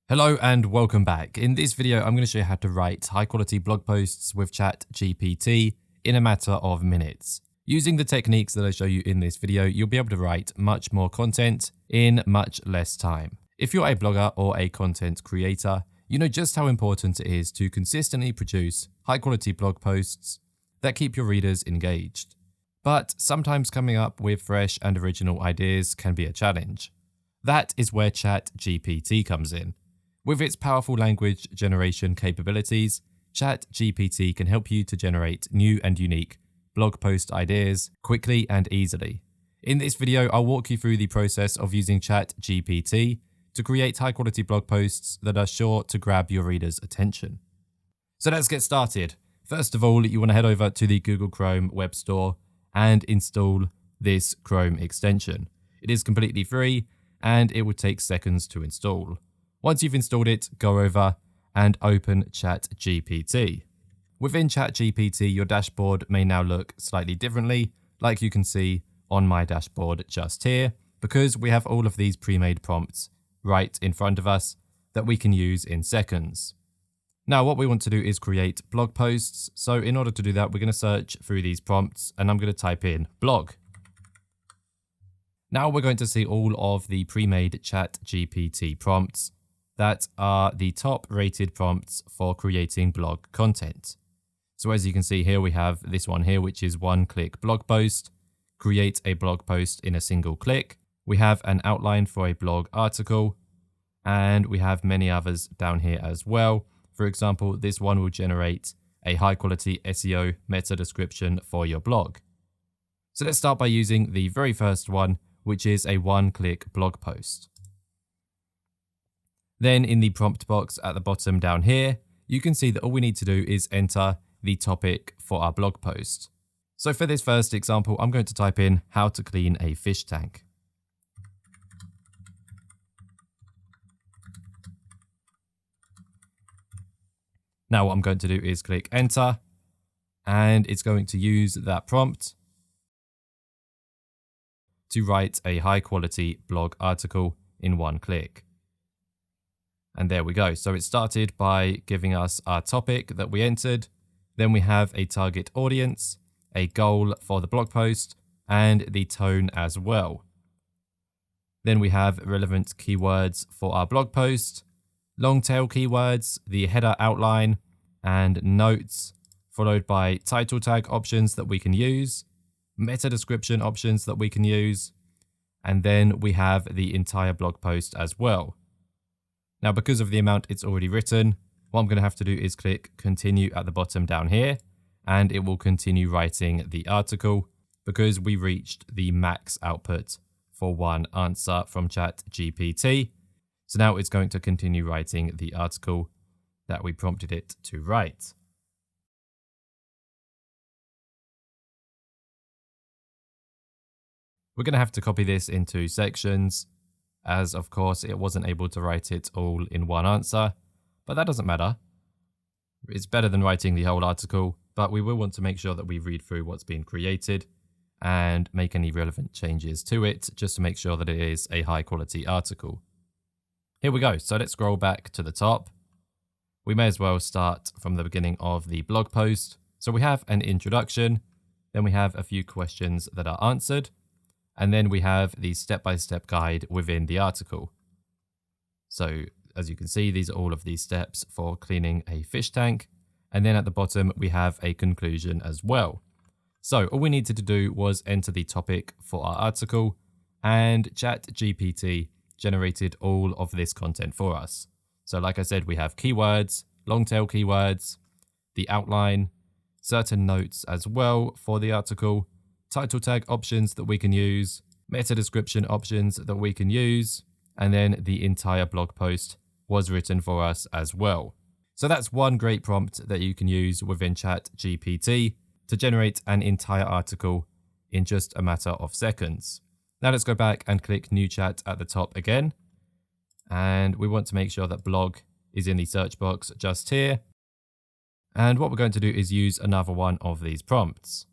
Hello and welcome back. In this video, I'm going to show you how to write high quality blog posts with ChatGPT in a matter of minutes. Using the techniques that I show you in this video, you'll be able to write much more content in much less time. If you're a blogger or a content creator, you know just how important it is to consistently produce high quality blog posts that keep your readers engaged. But sometimes coming up with fresh and original ideas can be a challenge. That is where ChatGPT comes in. With its powerful language generation capabilities, ChatGPT can help you to generate new and unique blog post ideas quickly and easily. In this video, I'll walk you through the process of using ChatGPT to create high-quality blog posts that are sure to grab your readers' attention. So let's get started. First of all, you want to head over to the Google Chrome web store and install this Chrome extension. It is completely free and it will take seconds to install. Once you've installed it, go over and open ChatGPT. Within ChatGPT, your dashboard may now look slightly differently, like you can see on my dashboard just here, because we have all of these pre-made prompts right in front of us that we can use in seconds. Now, what we want to do is create blog posts. So in order to do that, we're going to search through these prompts and I'm going to type in blog. Now we're going to see all of the pre-made ChatGPT prompts that are the top rated prompts for creating blog content. So as you can see here, we have this one here, which is one-click blog post, create a blog post in a single click. We have an outline for a blog article, and we have many others down here as well. For example, this one will generate a high-quality SEO meta description for your blog. So let's start by using the very first one, which is a one-click blog post. Then in the prompt box at the bottom down here, you can see that all we need to do is enter the topic for our blog post. So for this first example, I'm going to type in how to clean a fish tank. Now what I'm going to do is click enter, and it's going to use that prompt to write a high quality blog article in one click. And there we go. So it started by giving us our topic that we entered. Then we have a target audience, a goal for the blog post, and the tone as well. Then we have relevant keywords for our blog post, long tail keywords, the header outline, and notes, followed by title tag options that we can use, meta description options that we can use, and then we have the entire blog post as well. Now, because of the amount it's already written, what I'm going to have to do is click continue at the bottom down here, and it will continue writing the article because we reached the max output for one answer from ChatGPT. So now it's going to continue writing the article that we prompted it to write. We're going to have to copy this into sections, as of course it wasn't able to write it all in one answer, but that doesn't matter. It's better than writing the whole article, but we will want to make sure that we read through what's been created and make any relevant changes to it, just to make sure that it is a high quality article. Here we go. So let's scroll back to the top. We may as well start from the beginning of the blog post. So we have an introduction, then we have a few questions that are answered, and then we have the step-by-step guide within the article. So as you can see, these are all of these steps for cleaning a fish tank. And then at the bottom, we have a conclusion as well. So all we needed to do was enter the topic for our article, and ChatGPT generated all of this content for us. So like I said, we have keywords, long tail keywords, the outline, certain notes as well for the article, title tag options that we can use, meta description options that we can use, and then the entire blog post was written for us as well. So that's one great prompt that you can use within ChatGPT to generate an entire article in just a matter of seconds. Now let's go back and click new chat at the top again. And we want to make sure that blog is in the search box just here. And what we're going to do is use another one of these prompts.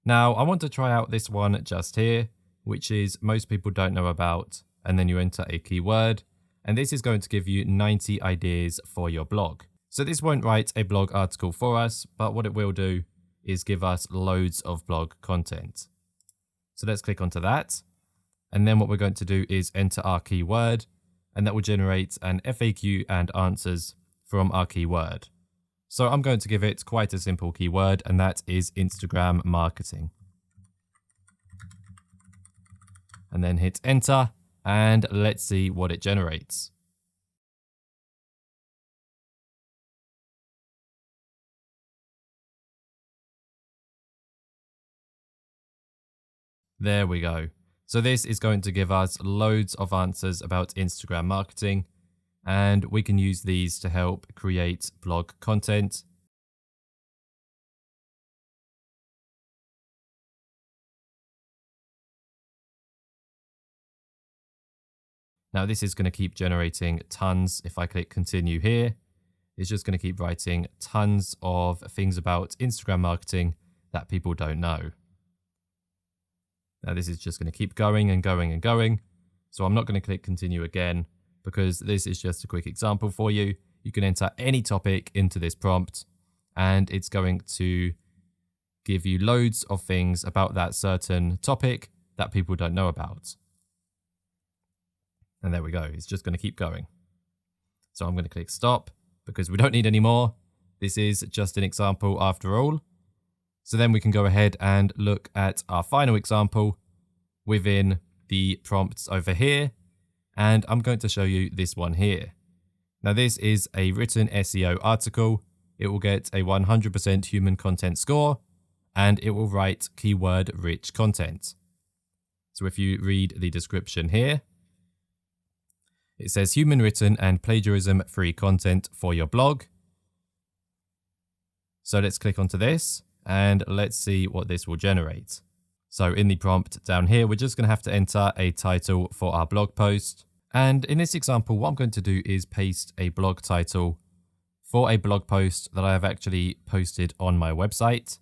Now, I want to try out this one just here, which is most people don't know about, and then you enter a keyword, and this is going to give you 90 ideas for your blog. So this won't write a blog article for us, but what it will do is give us loads of blog content. So let's click onto that. And then what we're going to do is enter our keyword, and that will generate an FAQ and answers from our keyword. So I'm going to give it quite a simple keyword, and that is Instagram marketing. And then hit enter, and let's see what it generates. There we go. So this is going to give us loads of answers about Instagram marketing, and we can use these to help create blog content. Now this is going to keep generating tons. If I click continue here, it's just going to keep writing tons of things about Instagram marketing that people don't know. Now this is just going to keep going and going and going. So I'm not going to click continue again because this is just a quick example for you. You can enter any topic into this prompt and it's going to give you loads of things about that certain topic that people don't know about. And there we go. It's just going to keep going. So I'm going to click stop because we don't need any more. This is just an example after all. So then we can go ahead and look at our final example within the prompts over here. And I'm going to show you this one here. Now this is a written SEO article. It will get a 100% human content score and it will write keyword rich content. So if you read the description here, it says human written and plagiarism free content for your blog. So let's click onto this. And let's see what this will generate. So in the prompt down here, we're just going to have to enter a title for our blog post. And in this example, what I'm going to do is paste a blog title for a blog post that I have actually posted on my website.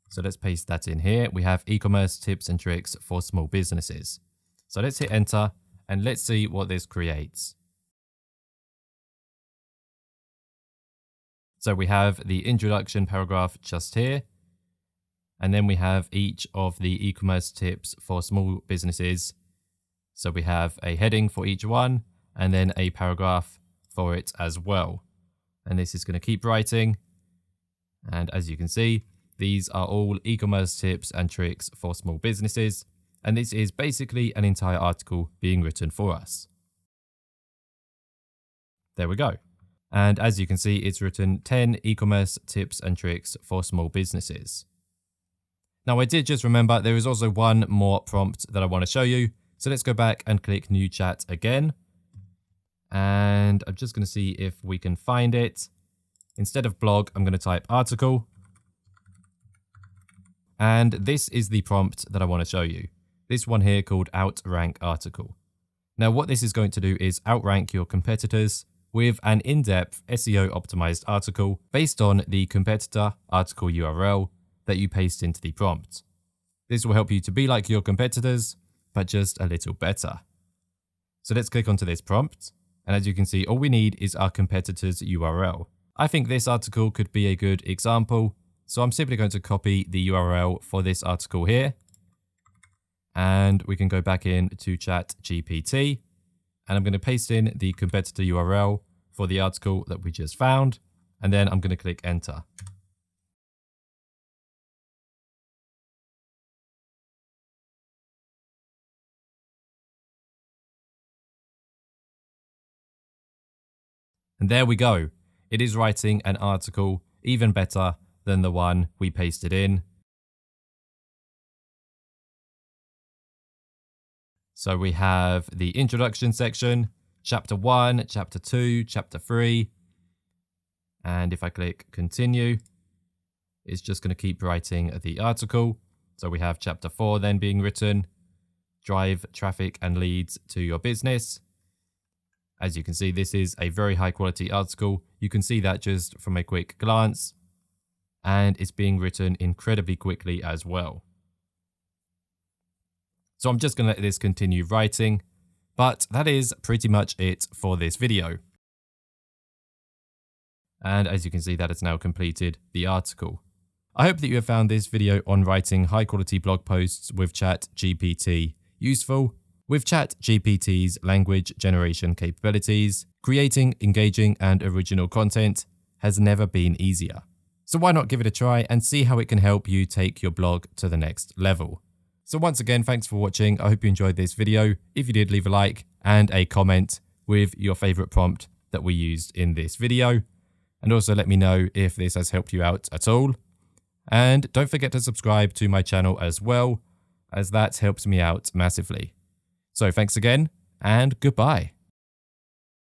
So let's paste that in here. We have e-commerce tips and tricks for small businesses. So let's hit enter and let's see what this creates. So we have the introduction paragraph just here. And then we have each of the e-commerce tips for small businesses. So we have a heading for each one and then a paragraph for it as well. And this is going to keep writing. And as you can see, these are all e-commerce tips and tricks for small businesses. And this is basically an entire article being written for us. There we go. And as you can see, it's written 10 e-commerce tips and tricks for small businesses. Now I did just remember there is also one more prompt that I want to show you. So let's go back and click new chat again. And I'm just going to see if we can find it. Instead of blog, I'm going to type article. And this is the prompt that I want to show you. This one here called outrank article. Now what this is going to do is outrank your competitors with an in-depth SEO optimized article based on the competitor article URL that you paste into the prompt. This will help you to be like your competitors, but just a little better. So let's click onto this prompt. And as you can see, all we need is our competitor's URL. I think this article could be a good example. So I'm simply going to copy the URL for this article here. And we can go back into ChatGPT. And I'm going to paste in the competitor URL for the article that we just found. And then I'm going to click enter. And there we go. It is writing an article even better than the one we pasted in. So we have the introduction section, chapter 1, chapter 2, chapter 3. And if I click continue, it's just going to keep writing the article. So we have chapter 4 then being written, drive traffic and leads to your business. As you can see, this is a very high quality article. You can see that just from a quick glance. And it's being written incredibly quickly as well. So I'm just going to let this continue writing. But that is pretty much it for this video. And as you can see, that has now completed the article. I hope that you have found this video on writing high quality blog posts with ChatGPT useful. With ChatGPT's language generation capabilities, creating engaging and original content has never been easier. So why not give it a try and see how it can help you take your blog to the next level. So once again, thanks for watching. I hope you enjoyed this video. If you did, leave a like and a comment with your favorite prompt that we used in this video. And also let me know if this has helped you out at all. And don't forget to subscribe to my channel as well, as that helps me out massively. So thanks again, and goodbye.